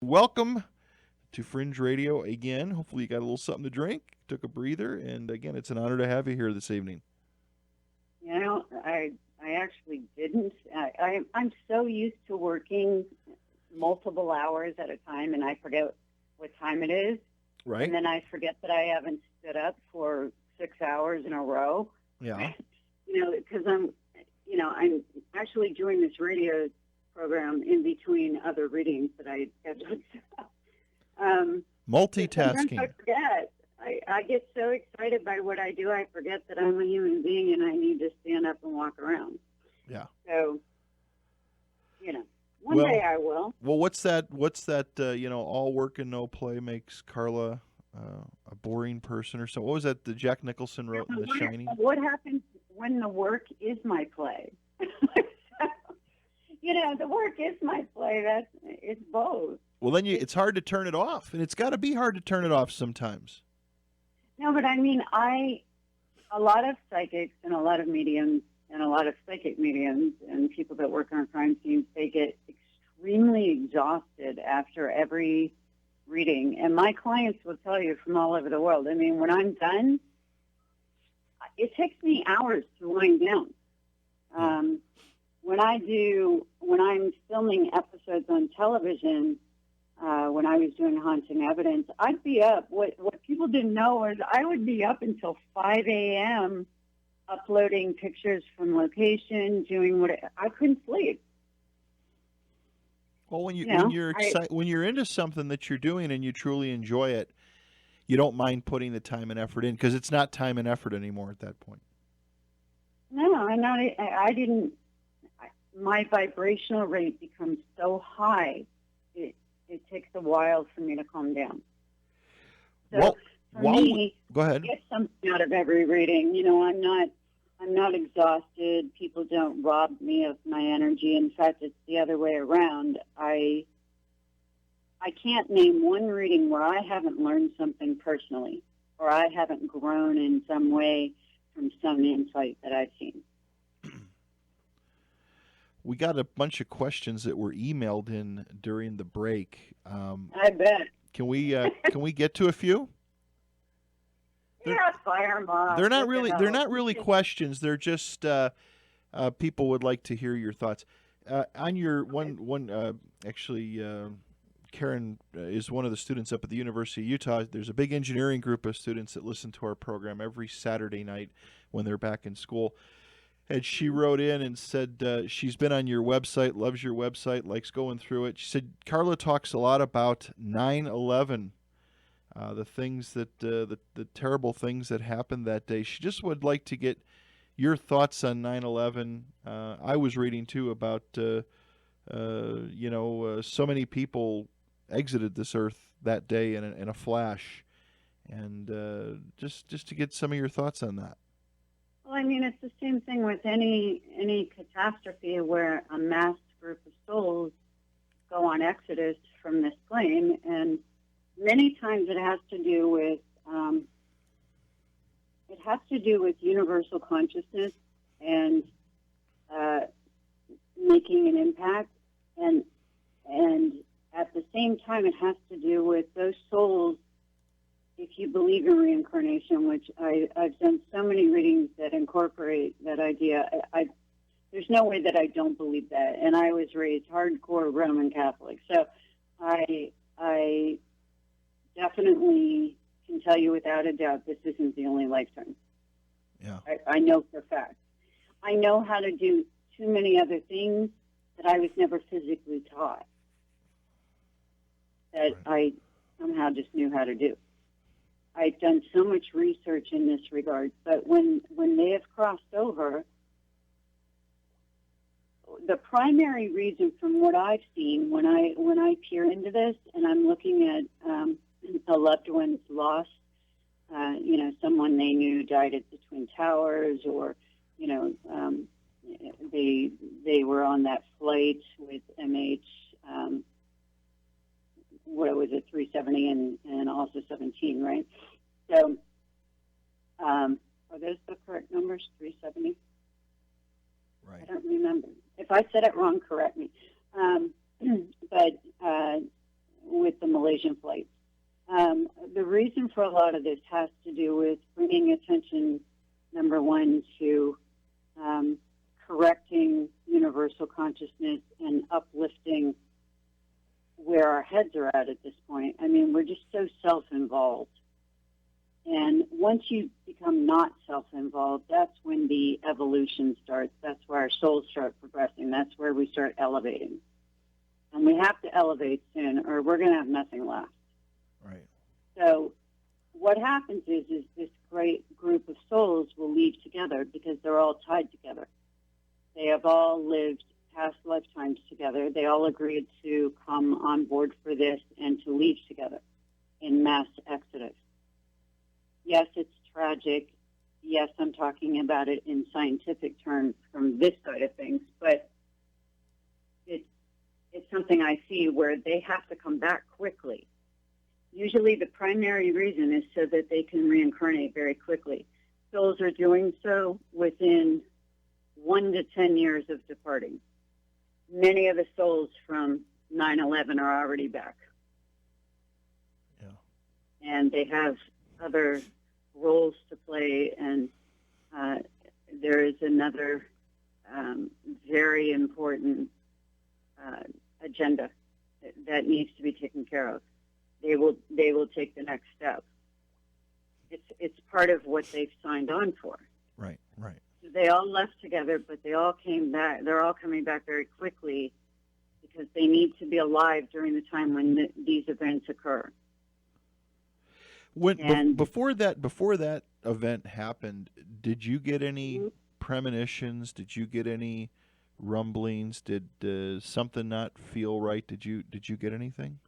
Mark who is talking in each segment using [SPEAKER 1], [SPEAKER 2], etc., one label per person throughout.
[SPEAKER 1] Welcome to Fringe Radio again. Hopefully, you got a little something to drink, took a breather, and again, it's an honor to have you here this evening.
[SPEAKER 2] I actually didn't. I'm so used to working multiple hours at a time, and I forget what time it is,
[SPEAKER 1] Right?
[SPEAKER 2] and then I forget that I haven't stood up for 6 hours in a row.
[SPEAKER 1] Yeah.
[SPEAKER 2] Because I'm actually doing this radio program in between other readings that I scheduled. So sometimes I
[SPEAKER 1] Multitasking.
[SPEAKER 2] forget. I get so excited by what I do, I forget that I'm a human being and I need to stand up and walk around.
[SPEAKER 1] Yeah.
[SPEAKER 2] So, one
[SPEAKER 1] Well,
[SPEAKER 2] day I will.
[SPEAKER 1] well, what's that? What's that? All work and no play makes Carla a boring person, or so. What was that? The Jack Nicholson
[SPEAKER 2] Yeah,
[SPEAKER 1] wrote in
[SPEAKER 2] but
[SPEAKER 1] The Shining.
[SPEAKER 2] what happens when the work is my play? The work is my play. It's both.
[SPEAKER 1] Well, then it's hard to turn it off, and it's got to be hard to turn it off sometimes.
[SPEAKER 2] No, but I mean, a lot of psychics and a lot of mediums and a lot of psychic mediums and people that work on crime scenes, they get extremely exhausted after every reading. And my clients will tell you from all over the world. I mean, when I'm done, it takes me hours to wind down. When I'm filming episodes on television, when I was doing Haunting Evidence, I'd be up. What people didn't know is I would be up until 5 a.m. uploading pictures from location, doing what I couldn't sleep.
[SPEAKER 1] Well, when
[SPEAKER 2] You know,
[SPEAKER 1] you're when you're into something that you're doing and you truly enjoy it, you don't mind putting the time and effort in because it's not time and effort anymore at that point.
[SPEAKER 2] no, I didn't. My vibrational rate becomes so high, it takes a while for me to calm down. So
[SPEAKER 1] Well,
[SPEAKER 2] for me,
[SPEAKER 1] go ahead.
[SPEAKER 2] I get something out of every reading. I'm not exhausted. People don't rob me of my energy. In fact, it's the other way around. I can't name one reading where I haven't learned something personally or I haven't grown in some way from some insight that I've seen.
[SPEAKER 1] We got a bunch of questions that were emailed in during the break.
[SPEAKER 2] I bet.
[SPEAKER 1] Can we get to a few? They're,
[SPEAKER 2] Yeah, fire 'em off.
[SPEAKER 1] they're not
[SPEAKER 2] What the
[SPEAKER 1] really
[SPEAKER 2] hell?
[SPEAKER 1] questions. They're just people would like to hear your thoughts on your
[SPEAKER 2] Okay.
[SPEAKER 1] actually. Karen is one of the students up at the University of Utah. There's a big engineering group of students that listen to our program every Saturday night when they're back in school. And she wrote in and said she's been on your website, loves your website, likes going through it. She said Carla talks a lot about 9/11, the things that the terrible things that happened that day. She just would like to get your thoughts on 9/11. I was reading too about so many people exited this earth that day in a flash, and just to get some of your thoughts on that.
[SPEAKER 2] Well, I mean, it's the same thing with any catastrophe where a massed group of souls go on exodus from this plane, and many times it has to do with universal consciousness and uh, making an impact, and at the same time, it has to do with those souls. If you believe in reincarnation, which I've done so many readings that incorporate that idea, there's no way that I don't believe that. And I was raised hardcore Roman Catholic, so I definitely can tell you without a doubt this isn't the only lifetime.
[SPEAKER 1] Yeah.
[SPEAKER 2] I know for a fact. I know how to do too many other things that I was never physically taught, that I somehow just knew how to do. I've done so much research in this regard, but when they have crossed over, the primary reason from what I've seen when I peer into this and I'm looking at a loved one's loss, someone they knew died at the Twin Towers, or they were on that flight with MH. What was it, 370 and also 17, right? So, are those the correct numbers, 370?
[SPEAKER 1] Right.
[SPEAKER 2] I don't remember. If I said it wrong, correct me. But constellation flights. The reason for a lot of this has to do with bringing attention, number one, to correcting universal consciousness and uplifting where our heads are at this point. I mean, we're just so self-involved. And once you become not self-involved, that's when the evolution starts. That's where our souls start progressing. That's where we start elevating. And we have to elevate soon, or we're going to have nothing left.
[SPEAKER 1] Right.
[SPEAKER 2] So what happens is this great group of souls will leave together because they're all tied together. They have all lived past lifetimes together. They all agreed to come on board for this and to leave together in mass exodus. Yes, it's tragic. Yes, I'm talking about it in scientific terms from this side of things, but it's something I see where they have to come back quickly. Usually the primary reason is so that they can reincarnate very quickly. Souls are doing so within 1 to 10 years of departing. Many of the souls from 9/11 are already back.
[SPEAKER 1] Yeah.
[SPEAKER 2] And they have other roles to play, and there is another very important agenda that needs to be taken care of. They will take the next step. It's part of what they've signed on for.
[SPEAKER 1] Right. Right.
[SPEAKER 2] They all left together, but they all came back. They're all coming back very quickly because they need to be alive during the time when these events occur.
[SPEAKER 1] Before that event happened, did you get any premonitions? Did you get any rumblings? Did something not feel right? Did you get anything?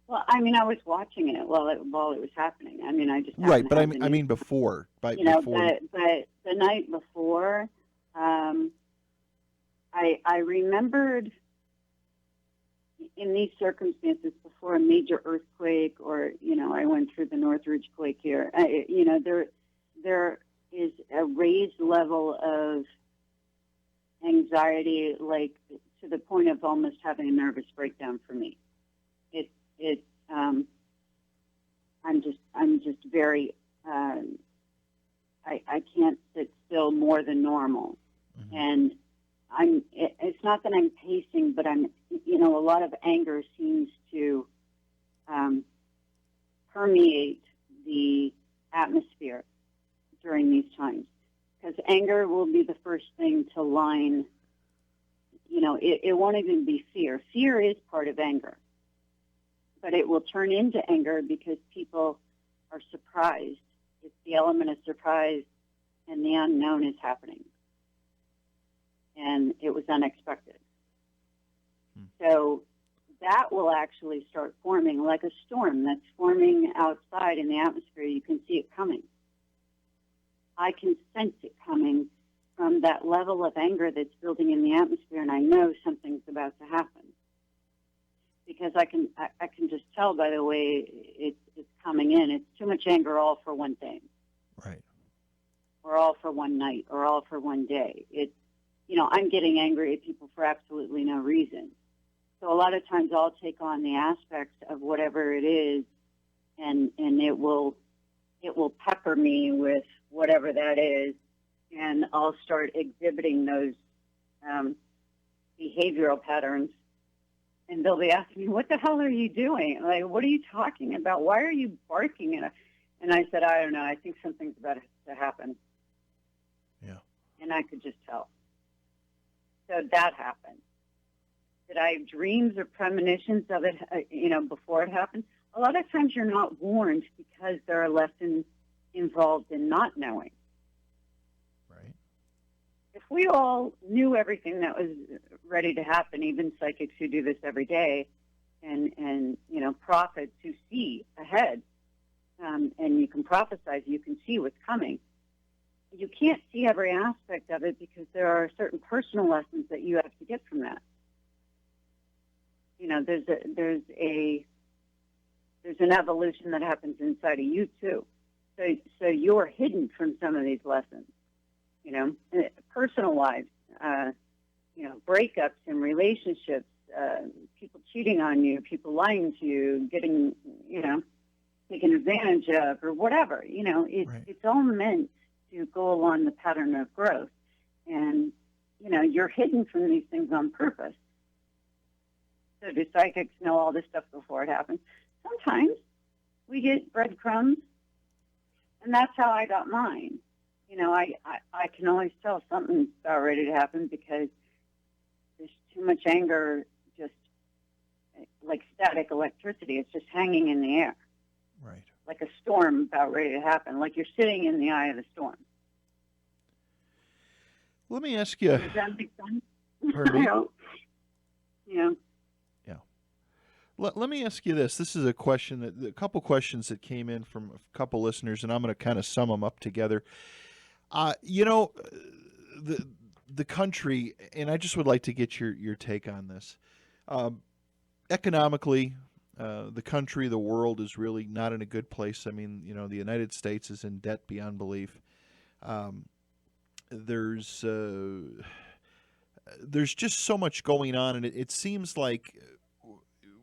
[SPEAKER 2] Well, I mean, I was watching it while it was happening. I mean, I just
[SPEAKER 1] right, but I mean before, before.
[SPEAKER 2] But the night before, I remembered in these circumstances before a major earthquake, or I went through the Northridge quake here. There is a raised level of anxiety, like to the point of almost having a nervous breakdown for me. I'm just very, I can't sit still more than normal. Mm-hmm. And it's not that I'm pacing, but a lot of anger seems to permeate the atmosphere during these times. Because anger will be the first thing to line, it won't even be fear. Fear is part of anger. But it will turn into anger because people are surprised. It's the element of surprise, and the unknown is happening. And it was unexpected. So that will actually start forming like a storm that's forming outside in the atmosphere. You can see it coming. I can sense it coming from that level of anger that's building in the atmosphere, and I know something's about to happen. Because I can just tell by the way it's coming in. It's too much anger all for one thing.
[SPEAKER 1] Right.
[SPEAKER 2] Or all for one night, or all for one day. It's, I'm getting angry at people for absolutely no reason. So a lot of times I'll take on the aspects of whatever it is, and it will pepper me with whatever that is, and I'll start exhibiting those behavioral patterns. And they'll be asking me, what the hell are you doing? Like, what are you talking about? Why are you barking? And I said, I don't know. I think something's about to happen.
[SPEAKER 1] Yeah.
[SPEAKER 2] And I could just tell. So that happened. Did I have dreams or premonitions of it, before it happened? A lot of times you're not warned because there are lessons involved in not knowing.
[SPEAKER 1] Right.
[SPEAKER 2] If we all knew everything that was ready to happen, even psychics who do this every day, and prophets who see ahead, and you can prophesize, you can see what's coming. You can't see every aspect of it because there are certain personal lessons that you have to get from that. There's an evolution that happens inside of you too. So you're hidden from some of these lessons. Personal lives, breakups in relationships, people cheating on you, people lying to you, getting, taken advantage of, or whatever.
[SPEAKER 1] Right.
[SPEAKER 2] It's all meant to go along the pattern of growth. And, you're hidden from these things on purpose. So do psychics know all this stuff before it happens? Sometimes we get breadcrumbs, and that's how I got mine. I can always tell something's about ready to happen because there's too much anger, just like static electricity. It's just hanging in the air.
[SPEAKER 1] Right.
[SPEAKER 2] Like a storm about ready to happen, like you're sitting in the eye of the storm.
[SPEAKER 1] Let me ask you.
[SPEAKER 2] Does that make sense?
[SPEAKER 1] Pardon me?
[SPEAKER 2] Yeah.
[SPEAKER 1] Yeah. Let me ask you this. This is a couple questions that came in from a couple listeners, and I'm going to kind of sum them up together. The country, and I just would like to get your take on this. Economically, the country, the world is really not in a good place. I mean, the United States is in debt beyond belief. There's just so much going on, and it seems like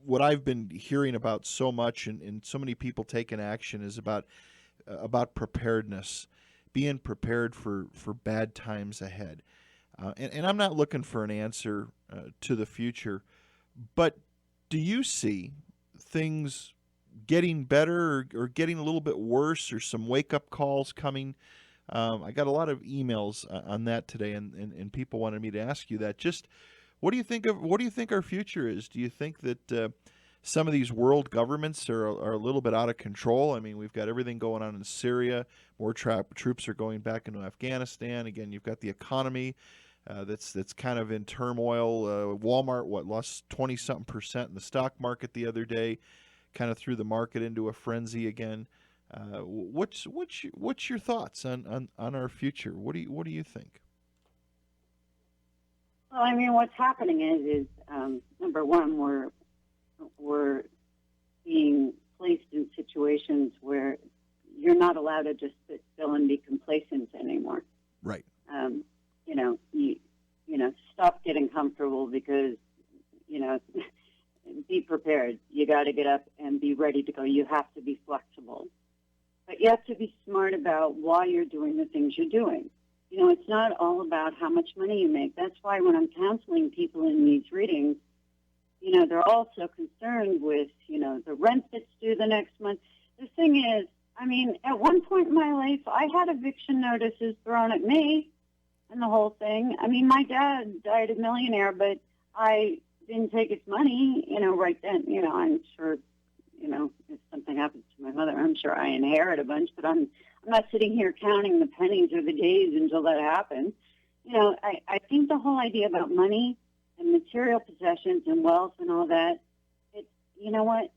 [SPEAKER 1] what I've been hearing about so much, and so many people taking action, is about preparedness, being prepared for bad times ahead. And I'm not looking for an answer to the future, but do you see things getting better or getting a little bit worse, or some wake-up calls coming? I got a lot of emails on that today, and people wanted me to ask you that. Just what do you think our future is? Do you think that some of these world governments are a little bit out of control? I mean, we've got everything going on in Syria. More troops are going back into Afghanistan. Again, you've got the economy that's kind of in turmoil. Walmart lost 20-something% in the stock market the other day, kind of threw the market into a frenzy again. What's your thoughts on our future? What do you think?
[SPEAKER 2] Well, I mean, what's happening is number one, we're being placed in situations where you're not allowed to just sit still and be complacent anymore.
[SPEAKER 1] Right.
[SPEAKER 2] Stop getting comfortable because, be prepared. You got to get up and be ready to go. You have to be flexible. But you have to be smart about why you're doing the things you're doing. It's not all about how much money you make. That's why when I'm counseling people in these readings, they're all so concerned with, the rent that's due the next month. The thing is, I mean, at one point in my life, I had eviction notices thrown at me and the whole thing. I mean, my dad died a millionaire, but I didn't take his money, right then. I'm sure, if something happens to my mother, I'm sure I inherit a bunch, but I'm not sitting here counting the pennies or the days until that happens. I think the whole idea about money and material possessions and wealth and all that, you know what?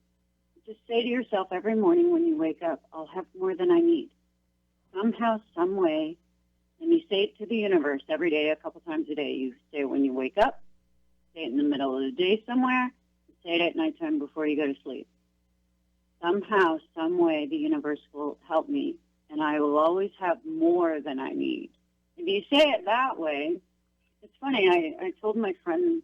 [SPEAKER 2] Just say to yourself every morning when you wake up, I'll have more than I need. Somehow, some way, and you say it to the universe every day, a couple times a day. You say it when you wake up, say it in the middle of the day somewhere, say it at nighttime before you go to sleep. Somehow, some way, the universe will help me, and I will always have more than I need. If you say it that way, it's funny, I told my friend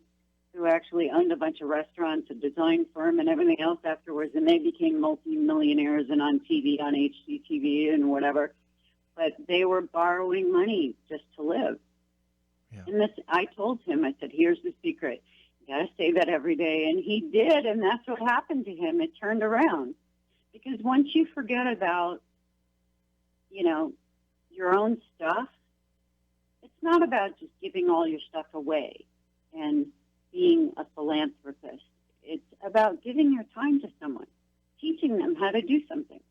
[SPEAKER 2] who actually owned a bunch of restaurants, a design firm, and everything else afterwards, and they became multi-millionaires and on TV, on HGTV and whatever, but they were borrowing money just to live. Yeah. And I told him, I said, here's the secret. You got to say that every day. And he did, and that's what happened to him. It turned around. Because once you forget about, your own stuff, it's not about just giving all your stuff away and being a philanthropist. It's about giving your time to someone, teaching them how to do something,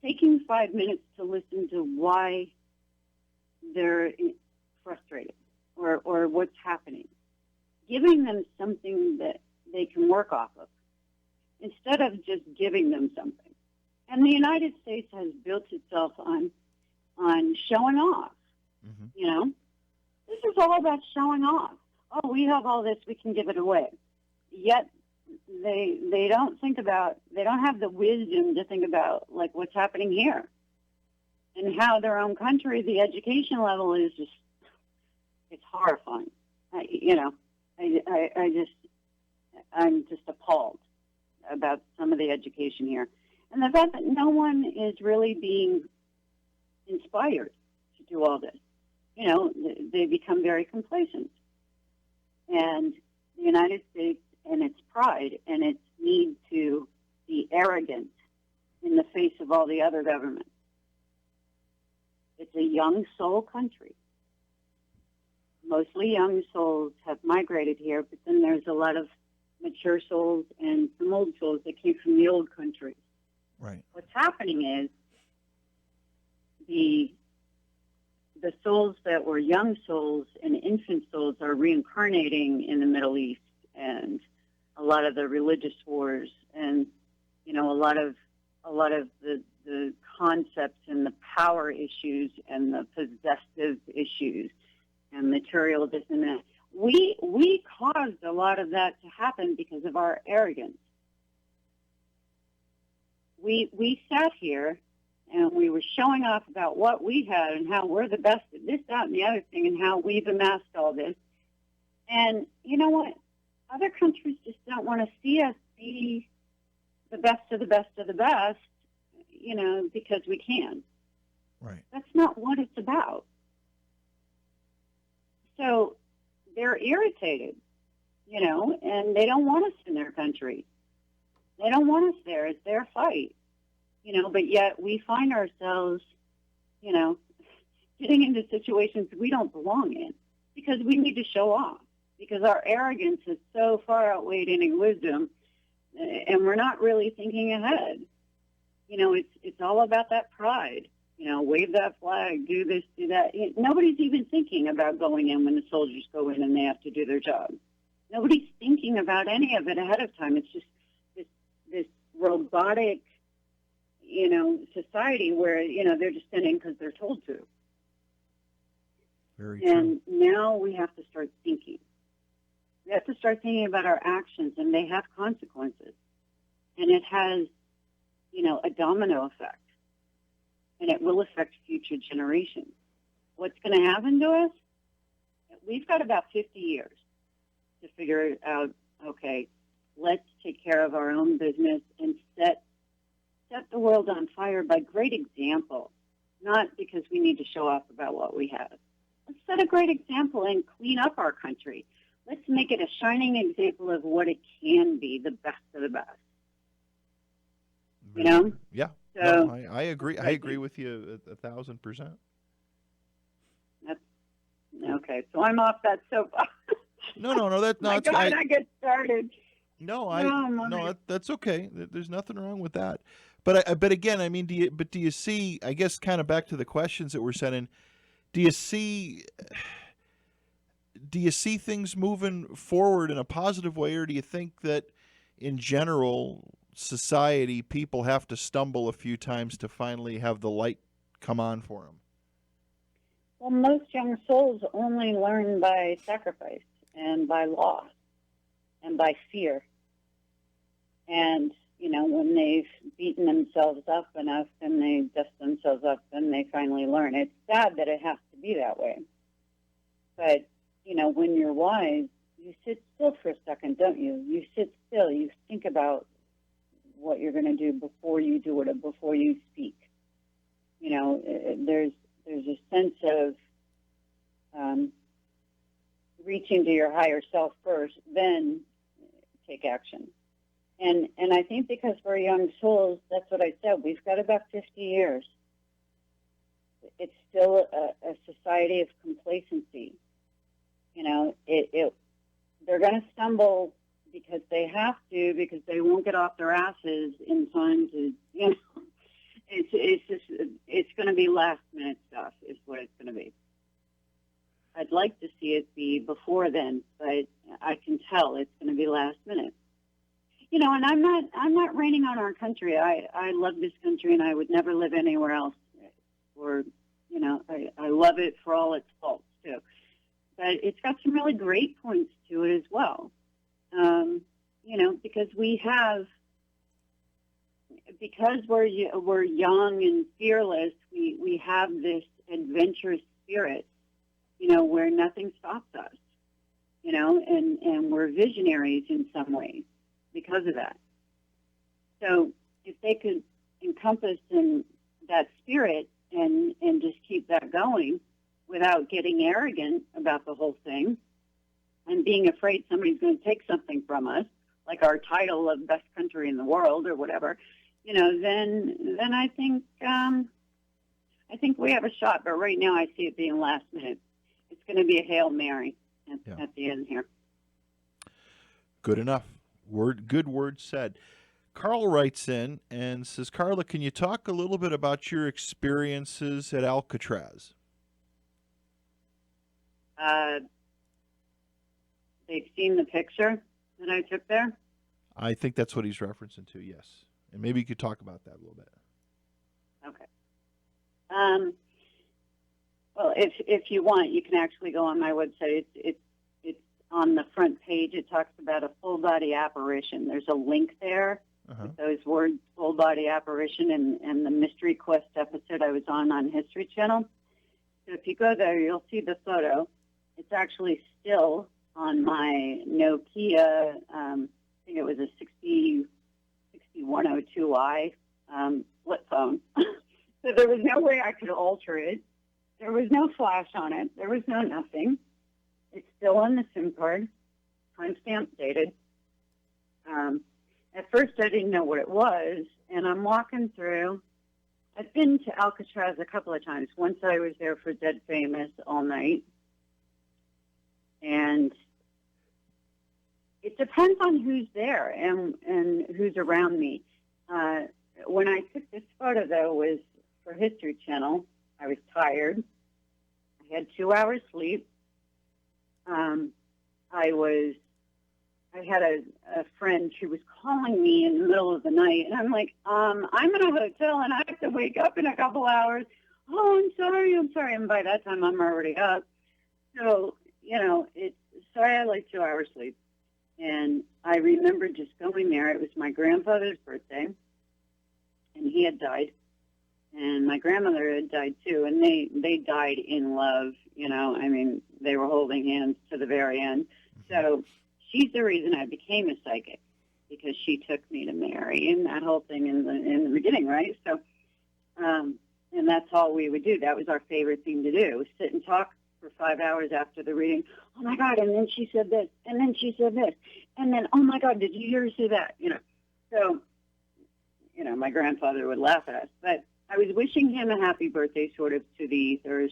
[SPEAKER 2] taking 5 minutes to listen to why they're frustrated or what's happening, giving them something that they can work off of instead of just giving them something. And the United States has built itself on showing off. Mm-hmm. This is all about showing off. Oh, we have all this, we can give it away. Yet they don't have the wisdom to think about like what's happening here and how their own country, the education level is just, it's horrifying. I'm just appalled about some of the education here. And the fact that no one is really being inspired to do all this. You know, they become very complacent. And the United States and its pride and its need to be arrogant in the face of all the other governments. It's a young soul country. Mostly young souls have migrated here, but then there's a lot of mature souls and some old souls that came from the old country.
[SPEAKER 1] Right.
[SPEAKER 2] What's happening is the souls that were young souls and infant souls are reincarnating in the Middle East, and a lot of the religious wars, and you know, a lot of the concepts and the power issues and the possessive issues and material this and that. We caused a lot of that to happen because of our arrogance. We sat here and we were showing off about what we had and how we're the best at this, that, and the other thing, and how we've amassed all this. And you know what? Other countries just don't want to see us be the best of the best of the best, you know, because we can.
[SPEAKER 1] Right.
[SPEAKER 2] That's not what it's about. So they're irritated, you know, and they don't want us in their country. They don't want us there. It's their fight, you know, but yet we find ourselves, you know, getting into situations we don't belong in because we need to show off, because our arrogance is so far outweighed any wisdom, and we're not really thinking ahead. You know, it's all about that pride. You know, wave that flag, do this, do that. Nobody's even thinking about going in when the soldiers go in and they have to do their job. Nobody's thinking about any of it ahead of time. It's just this robotic, you know, society where, you know, they're just sending because they're told to.
[SPEAKER 1] Very true.
[SPEAKER 2] And now we have to start thinking. We have to start thinking about our actions, and they have consequences. And it has, you know, a domino effect. And it will affect future generations. What's going to happen to us? We've got about 50 years to figure out, okay, let's take care of our own business and set the world on fire by great example, not because we need to show off about what we have. Let's set a great example and clean up our country. Let's make it a shining example of what it can be, the best of the best. You know?
[SPEAKER 1] Yeah.
[SPEAKER 2] So,
[SPEAKER 1] no, I agree. I agree with you 1,000%.
[SPEAKER 2] That's, okay, so I'm off that soapbox.
[SPEAKER 1] No, that's
[SPEAKER 2] My
[SPEAKER 1] not.
[SPEAKER 2] God, I get started.
[SPEAKER 1] That's okay. There's nothing wrong with that. But again, I mean, do you see? I guess kind of back to the questions that were sent in. Do you see things moving forward in a positive way, or do you think that in general society people have to stumble a few times to finally have the light come on for them?
[SPEAKER 2] Well, most young souls only learn by sacrifice and by loss and by fear. And, you know, when they've beaten themselves up enough and they dust themselves up, then they finally learn. It's sad that it has to be that way. But, you know, when you're wise, you sit still for a second, don't you? You sit still. You think about what you're going to do before you do it or before you speak. You know, there's a sense of reaching to your higher self first, then take action. And I think because we're young souls, that's what I said, we've got about 50 years. It's still a society of complacency. You know, they're going to stumble because they have to, because they won't get off their asses in time to, you know, it's going to be last minute stuff is what it's going to be. I'd like to see it be before then, but I can tell it's going to be last minute. You know, and I'm not raining on our country. I love this country, and I would never live anywhere else. Or, you know, I love it for all its faults too. But it's got some really great points to it as well. You know, because we're young and fearless, we have this adventurous spirit, you know, where nothing stops us. and we're visionaries in some ways because of that. So if they could encompass in that spirit and just keep that going without getting arrogant about the whole thing and being afraid somebody's going to take something from us, like our title of best country in the world or whatever, then I think we have a shot. But right now I see it being last minute. It's going to be a Hail Mary at the end here.
[SPEAKER 1] Good enough. Good word said. Carl writes in and says, Carla, can you talk a little bit about your experiences at Alcatraz?
[SPEAKER 2] They've seen the picture that I took there?
[SPEAKER 1] I think that's what he's referencing to, yes. And maybe you could talk about that a little bit.
[SPEAKER 2] Okay. Well, if you want, you can actually go on my website. It's on the front page. It talks about a full body apparition. There's a link there with those words, full body apparition, and the Mystery Quest episode I was on History Channel. So if you go there, you'll see the photo. It's actually still on my Nokia, I think it was a 6102i flip phone. So there was no way I could alter it. There was no flash on it. There was no nothing. It's still on the SIM card, timestamp dated. At first, I didn't know what it was, and I'm walking through. I've been to Alcatraz a couple of times. Once I was there for Dead Famous all night, and it depends on who's there and who's around me. When I took this photo, though, was for History Channel. I was tired. I had 2 hours sleep. I had a friend who was calling me in the middle of the night, and I'm like, I'm in a hotel, and I have to wake up in a couple hours. Oh, I'm sorry. And by that time, I'm already up. So, so I had like 2 hours sleep. And I remember just going there. It was my grandfather's birthday, and he had died. And my grandmother had died, too, and they died in love. They were holding hands to the very end. So she's the reason I became a psychic, because she took me to Mary and that whole thing in the beginning, right? So, and that's all we would do. That was our favorite thing to do, sit and talk for 5 hours after the reading. Oh, my God, and then she said this, and then she said this, and then, oh, my God, did you hear her say that? So, my grandfather would laugh at us. But I was wishing him a happy birthday sort of to the ethers,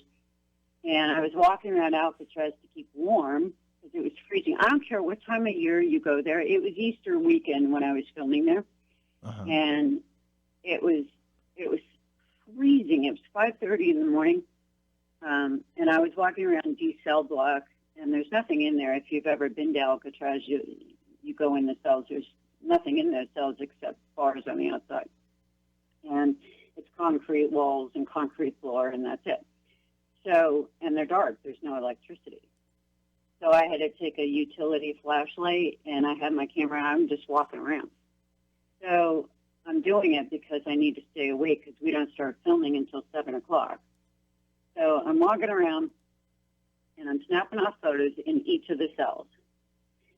[SPEAKER 2] and I was walking around Alcatraz to keep warm because it was freezing. I don't care what time of year you go there. It was Easter weekend when I was filming there, and it was freezing. It was 5:30 in the morning, and I was walking around D cell block, and there's nothing in there. If you've ever been to Alcatraz, you go in the cells. There's nothing in those cells except bars on the outside, and it's concrete walls and concrete floor, and that's it. So, and they're dark. There's no electricity. So I had to take a utility flashlight, and I had my camera out. I'm just walking around. So I'm doing it because I need to stay awake because we don't start filming until 7 o'clock. So I'm walking around, and I'm snapping off photos in each of the cells.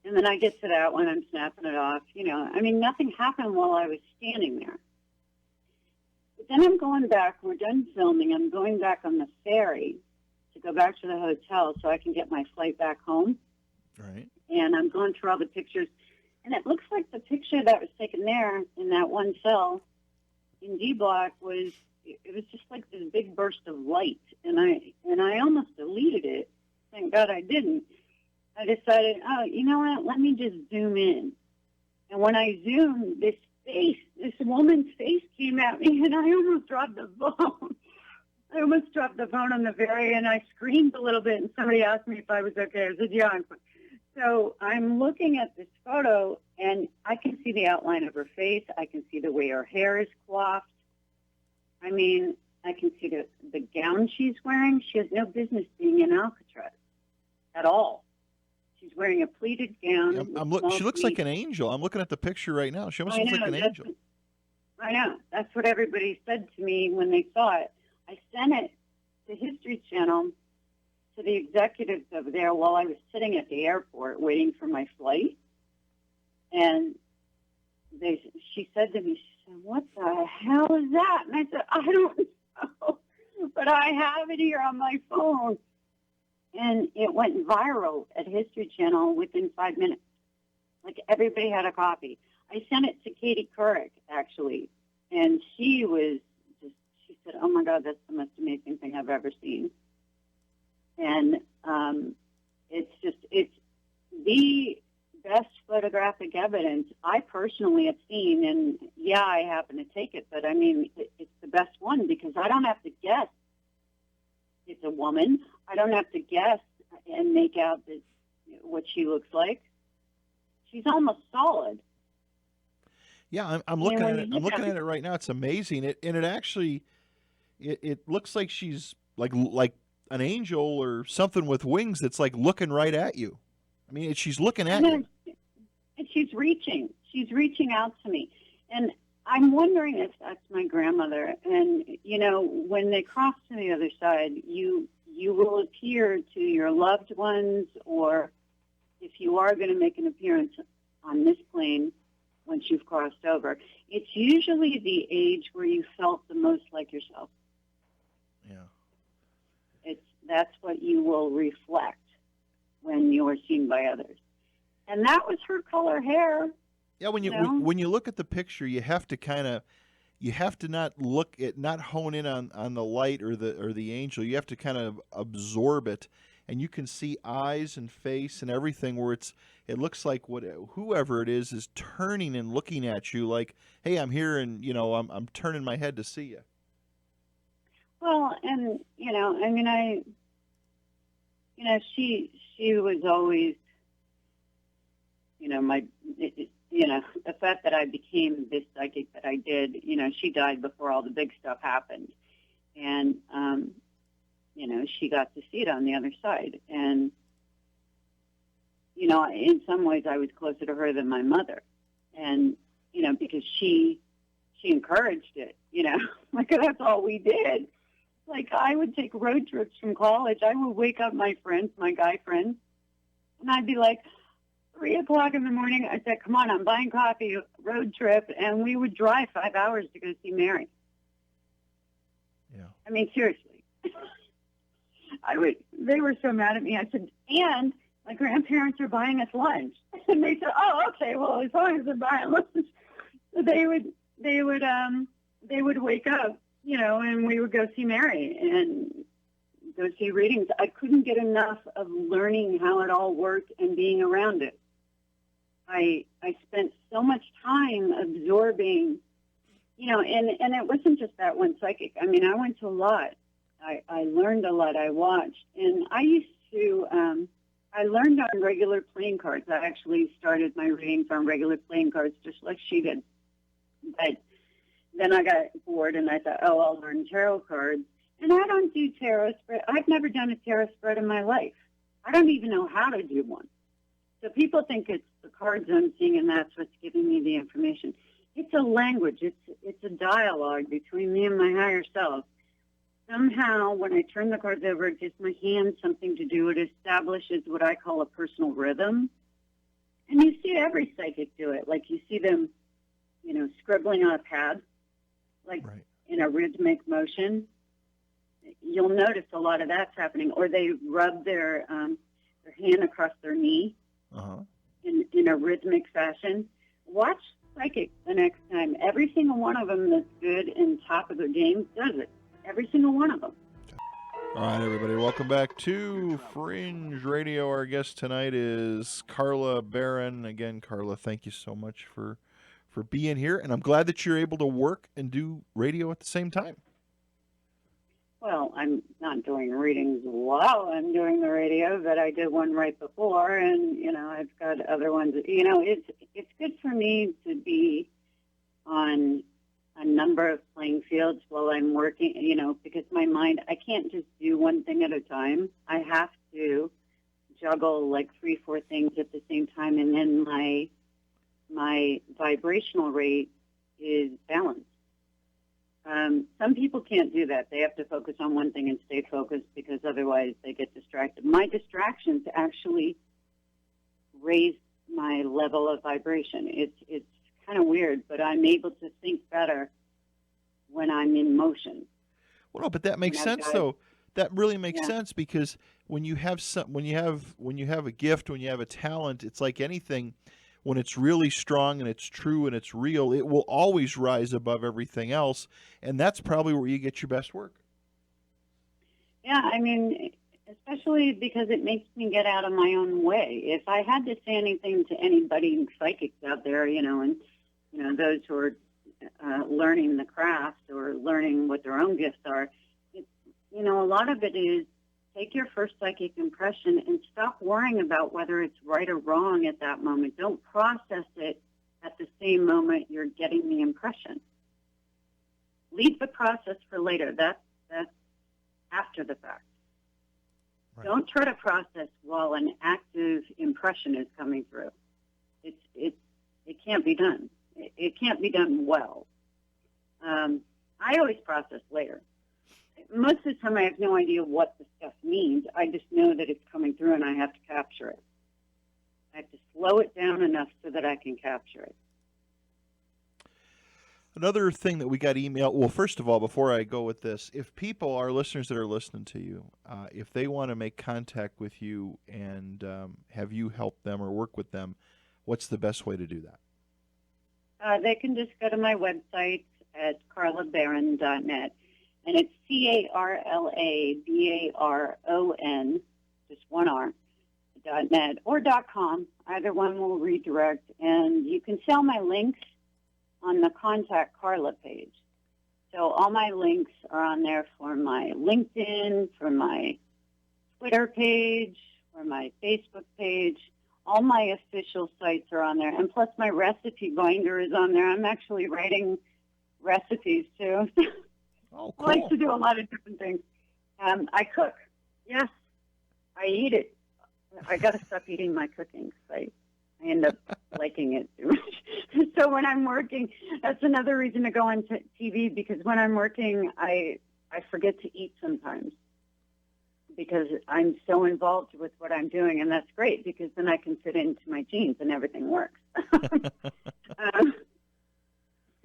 [SPEAKER 2] And then I get to that one, I'm snapping it off. Nothing happened while I was standing there. But then I'm going back. We're done filming. I'm going back on the ferry to go back to the hotel so I can get my flight back home.
[SPEAKER 1] Right.
[SPEAKER 2] And I'm going through all the pictures. And it looks like the picture that was taken there in that one cell in D block was just like this big burst of light. And I almost deleted it. Thank God I didn't. I decided, oh, you know what? Let me just zoom in. And when I zoomed, this woman's face came at me, and I almost dropped the phone. I almost dropped the phone on the very end. I screamed a little bit, and somebody asked me if I was okay. I said, yeah, I'm fine. So I'm looking at this photo, and I can see the outline of her face. I can see the way her hair is coiffed. I can see the gown she's wearing. She has no business being in Alcatraz at all. She's wearing a pleated gown.
[SPEAKER 1] Yeah, she looks like an angel. I'm looking at the picture right now. She almost looks like an angel.
[SPEAKER 2] I know. That's what everybody said to me when they saw it. I sent it to History Channel to the executives over there while I was sitting at the airport waiting for my flight. And she said to me, she said, "What the hell is that?" And I said, "I don't know, but I have it here on my phone." And it went viral at History Channel within 5 minutes. Like, everybody had a copy. I sent it to Katie Couric, actually, and she said, "Oh my God, that's the most amazing thing I've ever seen." And it's the best photographic evidence I personally have seen. And yeah, I happen to take it, but I mean, it's the best one because I don't have to guess it's a woman. I don't have to guess and make out what she looks like. She's almost solid.
[SPEAKER 1] Yeah, I'm looking at it. I'm looking at it right now. It's amazing. It actually, it looks like she's like an angel or something with wings that's like looking right at you. I mean, she's looking at you.
[SPEAKER 2] And she's reaching. She's reaching out to me. And I'm wondering if that's my grandmother. And, you know, when they cross to the other side, you will appear to your loved ones, or if you are going to make an appearance on this plane once you've crossed over, it's usually the age where you felt the most like yourself.
[SPEAKER 1] Yeah.
[SPEAKER 2] That's what you will reflect when you are seen by others. And that was her color hair.
[SPEAKER 1] Yeah, when you look at the picture, you have to not hone in on the light or the angel. You have to kind of absorb it, and you can see eyes and face and everything where it looks like whoever it is turning and looking at you like, "Hey, I'm here," and I'm turning my head to see you.
[SPEAKER 2] Well, and I mean, she was always, the fact that I became this psychic that I did, she died before all the big stuff happened. And, she got to see it on the other side. And, in some ways I was closer to her than my mother. And, because she encouraged it, like that's all we did. Like, I would take road trips from college. I would wake up my friends, my guy friends, and I'd be like, 3 o'clock in the morning, I said, "Come on, I'm buying coffee, road trip," and we would drive 5 hours to go see Mary.
[SPEAKER 1] Yeah.
[SPEAKER 2] I mean, seriously. They were so mad at me. I said, "And my grandparents are buying us lunch." And they said, "Oh, okay, well, as long as they're buying lunch." So they would wake up, and we would go see Mary and go see readings. I couldn't get enough of learning how it all worked and being around it. I spent so much time absorbing, and it wasn't just that one psychic. I mean, I went to a lot. I learned a lot. I watched. And I used to, I learned on regular playing cards. I actually started my readings on regular playing cards just like she did. But then I got bored and I thought, oh, I'll learn tarot cards. And I don't do tarot spread. I've never done a tarot spread in my life. I don't even know how to do one. So people think it's the cards I'm seeing and that's what's giving me the information. It's a language. It's a dialogue between me and my higher self. Somehow, when I turn the cards over, it gives my hand something to do. It establishes what I call a personal rhythm. And you see every psychic do it. Like you see them, scribbling on a pad, like right. In a rhythmic motion. You'll notice a lot of that's happening. Or they rub their hand across their knee in a rhythmic fashion. Watch psychics the next time. Every single one of them that's good and top of their game does it. Every single one of them.
[SPEAKER 1] All right, everybody, welcome back to Fringe Radio. Our guest tonight is Carla Barron. Again, Carla, thank you so much for being here, and I'm glad that you're able to work and do radio at the same time.
[SPEAKER 2] Well, I'm not doing readings while I'm doing the radio, but I did one right before, and, I've got other ones. It's good for me to be on a number of playing fields while I'm working, because my mind, I can't just do one thing at a time. I have to juggle like 3-4 things at the same time, and then my vibrational rate is balanced. Some people can't do that. They have to focus on one thing and stay focused because otherwise they get distracted. My distractions actually raise my level of vibration. It's kind of weird, but I'm able to think better when I'm in motion.
[SPEAKER 1] Well, no, but that makes sense though. That really makes sense because when you have when you have a gift, when you have a talent, it's like anything. When it's really strong and it's true and it's real, it will always rise above everything else, and that's probably where you get your best work.
[SPEAKER 2] Yeah, I mean, especially because it makes me get out of my own way. If I had to say anything to anybody psychics out there, and those who are learning the craft or learning what their own gifts are, a lot of it is take your first psychic impression and stop worrying about whether it's right or wrong at that moment. Don't process it at the same moment you're getting the impression. Leave the process for later. That's after the fact. Right. Don't try to process while an active impression is coming through. It can't be done. It can't be done well. I always process later. Most of the time I have no idea what the stuff means. I just know that it's coming through and I have to capture it. I have to slow it down enough so that I can capture it.
[SPEAKER 1] Another thing that we got emailed, well, first of all, before I go with this, if people, our listeners that are listening to you, if they want to make contact with you and have you help them or work with them, what's the best way to do that?
[SPEAKER 2] They can just go to my website at carlabaron.net. And it's CarlaBaron, just one R, .net or .com. Either one will redirect. And you can sell my links on the Contact Carla page. So all my links are on there for my LinkedIn, for my Twitter page, for my Facebook page. All my official sites are on there. And plus my recipe binder is on there. I'm actually writing recipes too.
[SPEAKER 1] Oh, cool.
[SPEAKER 2] I like to do a lot of different things. I cook. Yes, I eat it. I got to stop eating my cooking because I end up liking it too much. So when I'm working, that's another reason to go on TV because when I'm working, I forget to eat sometimes because I'm so involved with what I'm doing, and that's great because then I can fit into my jeans and everything works.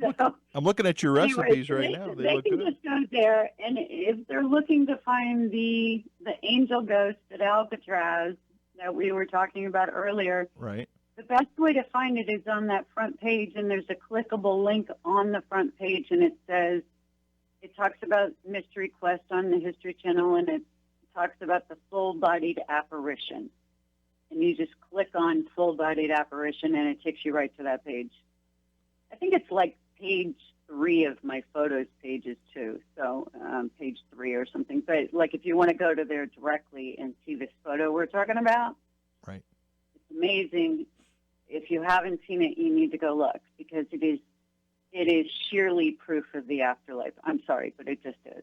[SPEAKER 2] So,
[SPEAKER 1] I'm looking at your recipes right now. They look
[SPEAKER 2] can
[SPEAKER 1] good.
[SPEAKER 2] Just go there, and if they're looking to find the angel ghost at Alcatraz that we were talking about earlier,
[SPEAKER 1] right?
[SPEAKER 2] The best way to find it is on that front page, and there's a clickable link on the front page, and it talks about Mystery Quest on the History Channel, and it talks about the full-bodied apparition. And you just click on full-bodied apparition, and it takes you right to that page. I think it's like page 3 of my photos pages too, so page 3 or something. But like if you want to go to there directly and see this photo we're talking about,
[SPEAKER 1] right?
[SPEAKER 2] It's amazing. If you haven't seen it, you need to go look because it is sheerly proof of the afterlife. I'm sorry, but it just is.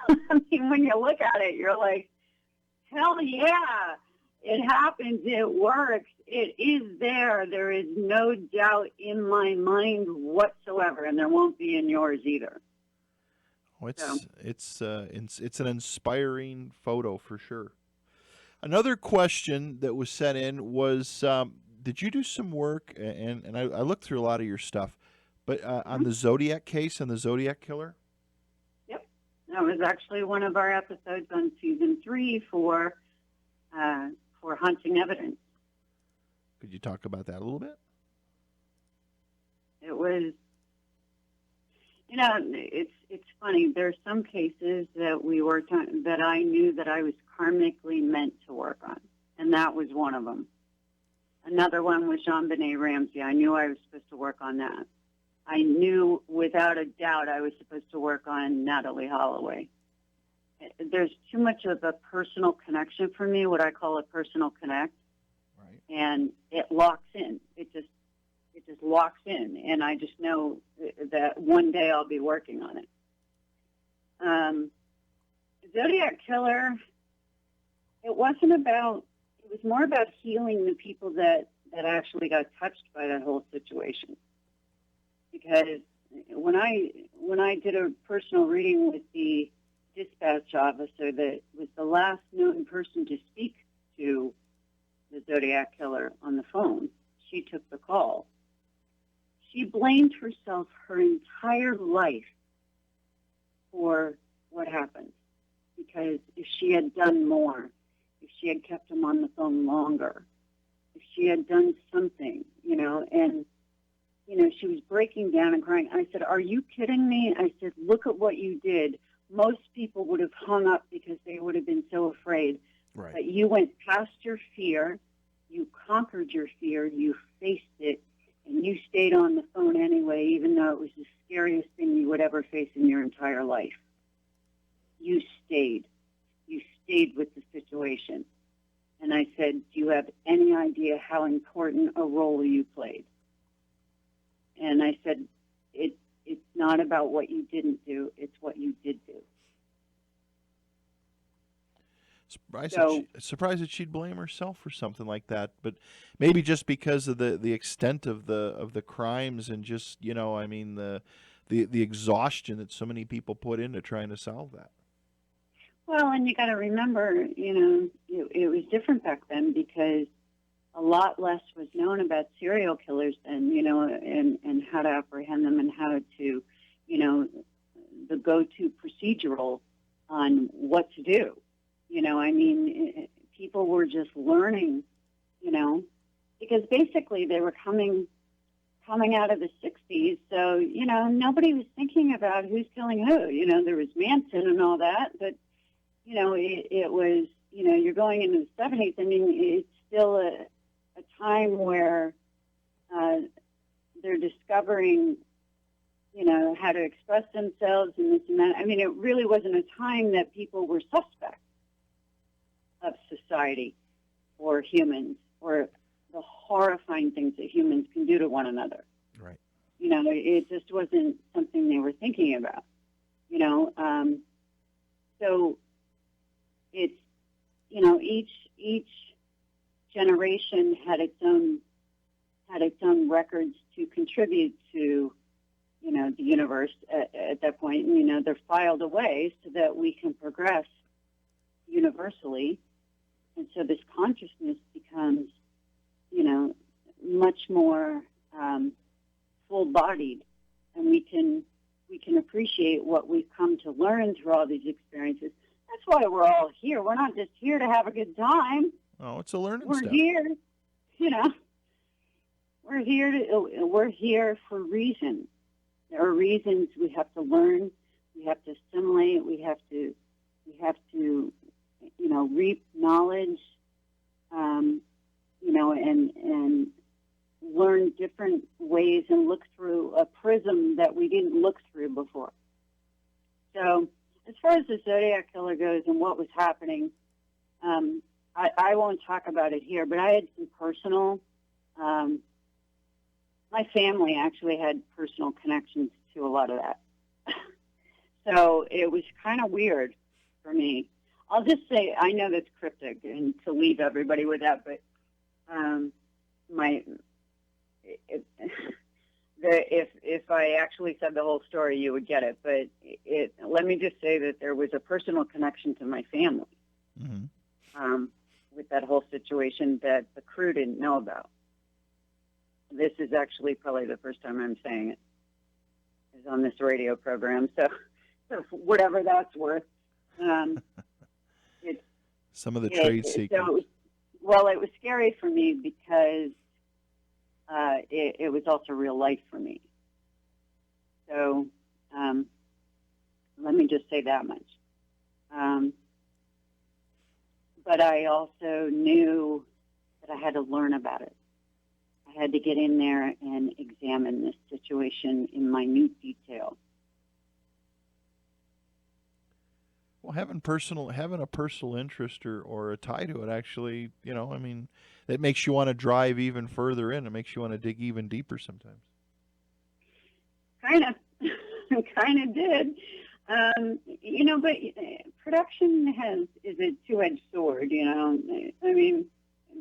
[SPEAKER 2] I mean, when you look at it, you're like, hell yeah, it happens. It works. It is there. There is no doubt in my mind whatsoever, and there won't be in yours either.
[SPEAKER 1] Oh, it's an inspiring photo for sure. Another question that was sent in was, did you do some work? And I looked through a lot of your stuff, but on the Zodiac case and the Zodiac killer.
[SPEAKER 2] Yep, that was actually one of our episodes on season 3 for hunting evidence.
[SPEAKER 1] Could you talk about that a little bit?
[SPEAKER 2] It was, it's funny. There's some cases that we worked on that I knew that I was karmically meant to work on, and that was one of them. Another one was JonBenet Ramsey. I knew I was supposed to work on that. I knew without a doubt I was supposed to work on Natalie Holloway. There's too much of a personal connection for me, what I call a personal connect.
[SPEAKER 1] Right. And
[SPEAKER 2] it locks in. It just locks in, and I just know that one day I'll be working on it. Zodiac Killer, it was more about healing the people that actually got touched by that whole situation. Because when I did a personal reading with the dispatch officer that was the last known person to speak to the Zodiac killer on the phone, she took the call. She blamed herself her entire life for what happened, because if she had done more, if she had kept him on the phone longer, if she had done something, and she was breaking down and crying. I said, "Are you kidding me?" I said, "Look at what you did. Most people would have hung up because they would have been so afraid.
[SPEAKER 1] Right.
[SPEAKER 2] But you went past your fear. You conquered your fear. You faced it. And you stayed on the phone anyway, even though it was the scariest thing you would ever face in your entire life. You stayed. You stayed with the situation." And I said, "Do you have any idea how important a role you played?" And I said, it's not about what you didn't do, it's what you did do.
[SPEAKER 1] Surprised that she'd blame herself for something like that, but maybe just because of the extent of the crimes and just the exhaustion that so many people put into trying to solve that.
[SPEAKER 2] Well, and you got to remember, it was different back then because a lot less was known about serial killers then, and how to apprehend them and how to, the go-to procedural on what to do. People were just learning, because basically they were coming out of the 60s. So, nobody was thinking about who's killing who. There was Manson and all that, but, it was, you're going into the 70s. I mean, it's still a time where they're discovering, how to express themselves and this and that. I mean, it really wasn't a time that people were suspect of society or humans or the horrifying things that humans can do to one another.
[SPEAKER 1] Right.
[SPEAKER 2] It just wasn't something they were thinking about, so it's, each generation had its own records to contribute to, the universe at that point. And, they're filed away so that we can progress universally. And so this consciousness becomes, much more full-bodied, and we can appreciate what we've come to learn through all these experiences. That's why we're all here. We're not just here to have a good time.
[SPEAKER 1] Oh, it's a learning
[SPEAKER 2] We're
[SPEAKER 1] step.
[SPEAKER 2] here, we're here for reasons. There are reasons we have to learn, we have to assimilate, we have to reap knowledge, and learn different ways and look through a prism that we didn't look through before. So as far as the Zodiac killer goes and what was happening, I won't talk about it here, but I had some personal, my family actually had personal connections to a lot of that. So it was kind of weird for me. I'll just say, I know that's cryptic and to leave everybody with that, but if I actually said the whole story, you would get it. But let me just say that there was a personal connection to my family with that whole situation that the crew didn't know about. This is actually probably the first time I'm saying it is on this radio program. So whatever that's worth.
[SPEAKER 1] Some of the trade secrets.
[SPEAKER 2] So, it was scary for me because it was also real life for me. So let me just say that much. But I also knew that I had to learn about it. I had to get in there and examine this situation in minute detail.
[SPEAKER 1] Well, having a personal interest or a tie to it actually, it makes you want to drive even further in. It makes you want to dig even deeper sometimes. Kind
[SPEAKER 2] of did. But production is a two-edged sword, I mean,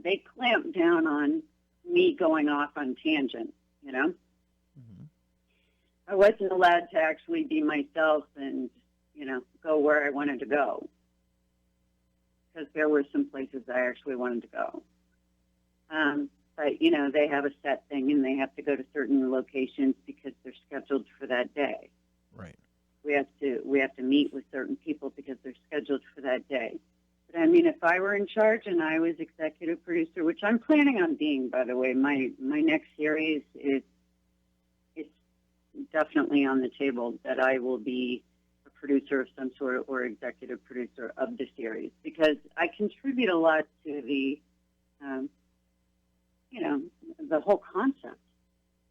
[SPEAKER 2] they clamp down on me going off on tangent, I wasn't allowed to actually be myself and, go where I wanted to go. Because there were some places I actually wanted to go. But, they have a set thing and they have to go to certain locations because they're scheduled for that day.
[SPEAKER 1] Right.
[SPEAKER 2] We have to meet with certain people because they're scheduled for that day. But I mean, if I were in charge and I was executive producer, which I'm planning on being, by the way, my next series is it's definitely on the table that I will be a producer of some sort or executive producer of the series because I contribute a lot to the the whole concept,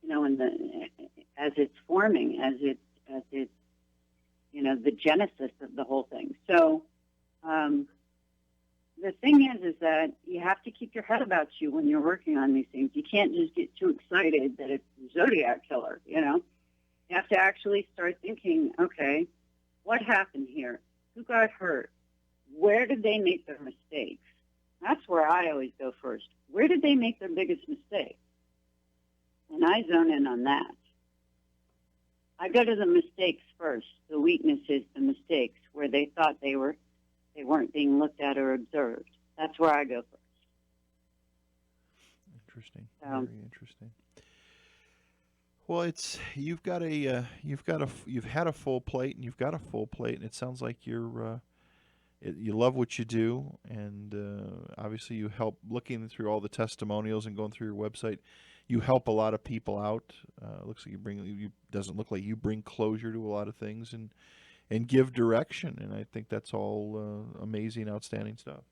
[SPEAKER 2] and as it's forming, as it's the genesis of the whole thing. So the thing is that you have to keep your head about you when you're working on these things. You can't just get too excited that it's a Zodiac killer, You have to actually start thinking, okay, what happened here? Who got hurt? Where did they make their mistakes? That's where I always go first. Where did they make their biggest mistake? And I zone in on that. I go to the mistakes first, the weaknesses, the mistakes, where they thought they weren't being looked at or observed. That's where I go first.
[SPEAKER 1] Interesting. Very interesting. Well, you've had a full plate, and you've got a full plate, and it sounds like you love what you do, and obviously you help looking through all the testimonials and going through your website. You help a lot of people out. Looks like doesn't look like you bring closure to a lot of things and give direction, and I think that's all amazing, outstanding stuff.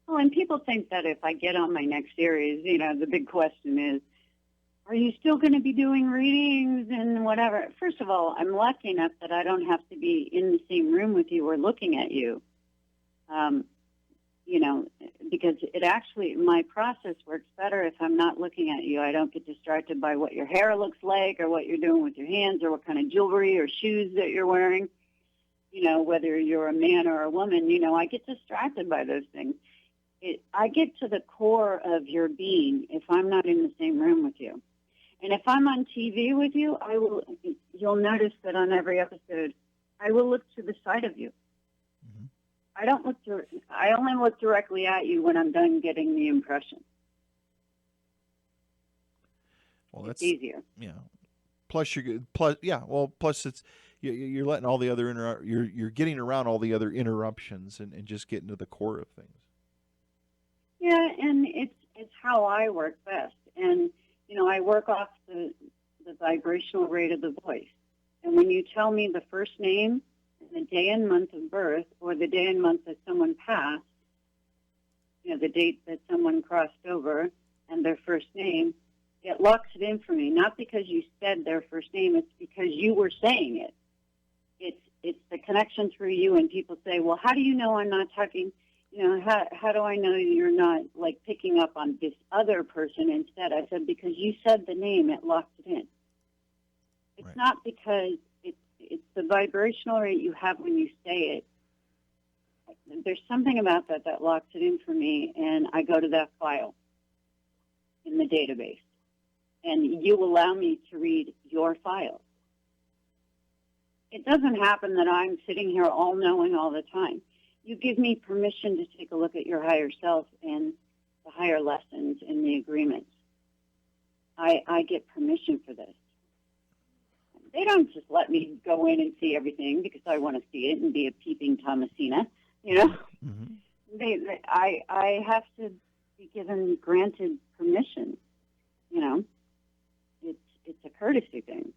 [SPEAKER 2] Well, and people think that if I get on my next series, the big question is, are you still going to be doing readings and whatever? First of all, I'm lucky enough that I don't have to be in the same room with you or looking at you, because it actually, my process works better if I'm not looking at you. I don't get distracted by what your hair looks like or what you're doing with your hands or what kind of jewelry or shoes that you're wearing, whether you're a man or a woman. I get distracted by those things. I get to the core of your being if I'm not in the same room with you. And if I'm on TV with you, you'll notice that on every episode, I will look to the side of you. Mm-hmm. I only look directly at you when I'm done getting the impression.
[SPEAKER 1] Well, that's
[SPEAKER 2] easier.
[SPEAKER 1] Yeah. Plus it's you're letting all the other you're getting around all the other interruptions and just getting to the core of things.
[SPEAKER 2] Yeah, and it's how I work best. And I work off the vibrational rate of the voice. And when you tell me the first name and the day and month of birth, or the day and month that someone passed, the date that someone crossed over, and their first name, it locks it in for me. Not because you said their first name, it's because you were saying it. It's the connection through you, and people say, well, how do you know I'm not talking? How do I know you're not like picking up on this other person instead? I said, because you said the name, it locked it in. It's right. Not because it's the vibrational rate you have when you say it. There's something about that locks it in for me, and I go to that file in the database. And you allow me to read your file. It doesn't happen that I'm sitting here all-knowing all the time. You give me permission to take a look at your higher self and the higher lessons and the agreements. I get permission for this. They don't just let me go in and see everything because I want to see it and be a peeping Thomasina, Mm-hmm. I have to be granted permission. It's a courtesy thing.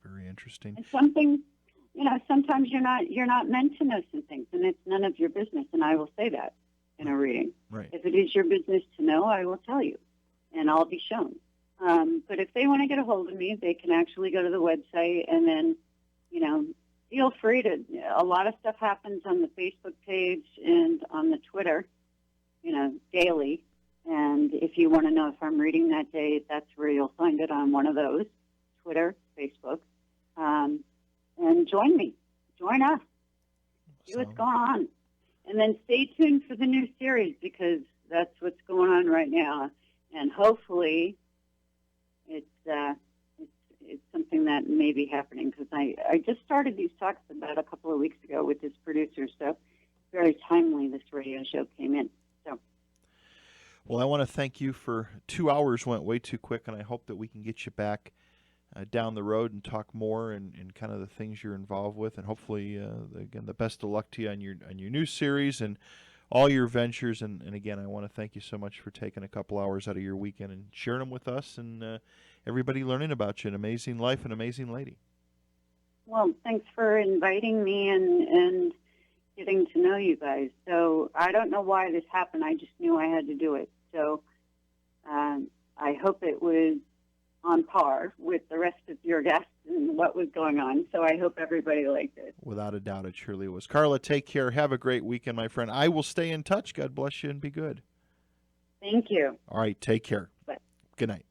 [SPEAKER 1] Very interesting.
[SPEAKER 2] And sometimes you're not meant to know some things, and it's none of your business, and I will say that in a reading.
[SPEAKER 1] Right.
[SPEAKER 2] If it is your business to know, I will tell you, and I'll be shown. But if they want to get a hold of me, they can actually go to the website, and then, feel free to. A lot of stuff happens on the Facebook page and on the Twitter, daily. And if you want to know if I'm reading that day, that's where you'll find it on one of those, Twitter, Facebook. And join me. Join us. See what's going on. And then stay tuned for the new series because that's what's going on right now. And hopefully it's it's something that may be happening because I just started these talks about a couple of weeks ago with this producer, so very timely this radio show came in. So,
[SPEAKER 1] well, I want to thank you for 2 hours. Went way too quick, and I hope that we can get you back down the road and talk more and kind of the things you're involved with, and hopefully, again, the best of luck to you on your new series and all your ventures. And again, I want to thank you so much for taking a couple hours out of your weekend and sharing them with us and everybody learning about you. An amazing life, an amazing lady.
[SPEAKER 2] well, thanks for inviting me and getting to know you guys. So I don't know why this happened. I just knew I had to do it. So I hope it was on par with the rest of your guests and what was going on. So I hope everybody liked it.
[SPEAKER 1] Without a doubt, it surely was. Carla, take care. Have a great weekend, my friend. I will stay in touch. God bless you and be good.
[SPEAKER 2] Thank you.
[SPEAKER 1] All right, take care.
[SPEAKER 2] Bye.
[SPEAKER 1] Good night.